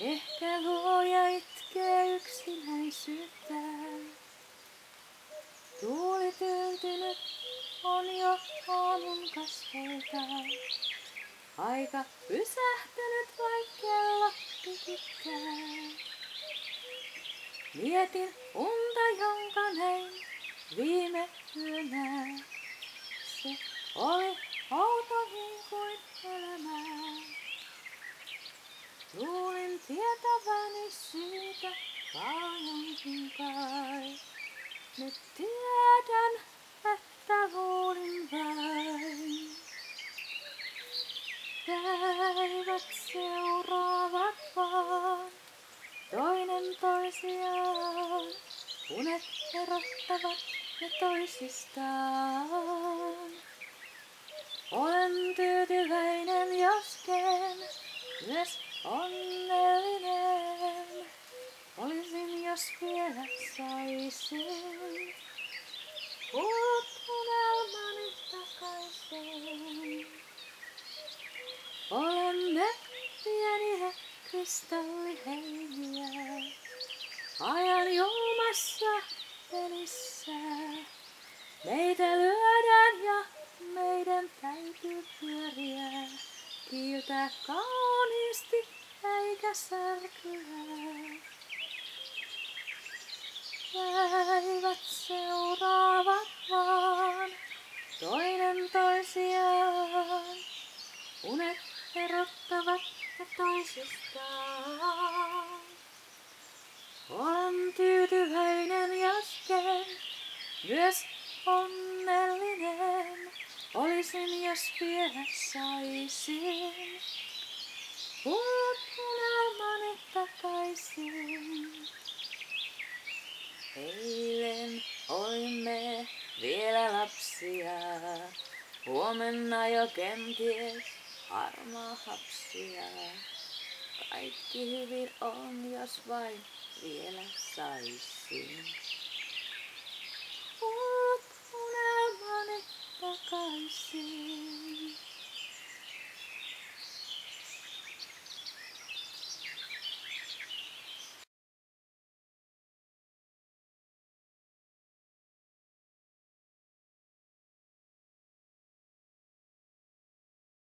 Ehkä luoja itkee yksinäisyyttään. Tuuli tyyntynyt on jo aamun kasvoiltaan. Aika pysähtynyt, vaik kello tikittää. Mietin unta, jonka näin viime yönä. Se oli outo niin kuin elämää. Luulin tietäväni siitä paljonkin kai. Nyt tiedän, että luulin vain. Päivät seuraavat vaan toinen toisiaan. Unet erottavat ne toisistaan. Olen tyytyväinen, joskin myös onnellinen. Olisin, jos vielä saisin unelmani takaisin. Olemme pieniä kristalliheiniä, ajan julmassa pelissä. Meitä lyödään ja meidän täytyy pyöriä, kiiltää kauniisti eikä särkyä. Päivät seuraavat vaan toinen toisiaan. Unet erottavat ne toisistaan. Olen tyytyväinen, joskin myös onnellinen. Olisin, jos vielä saisin unelmani takaisin. Eilen olimme vielä lapsia, huomenna jo kenties harmaa hapsia. Kaikki hyvin on, jos vain vielä saisin unelmani takaisin.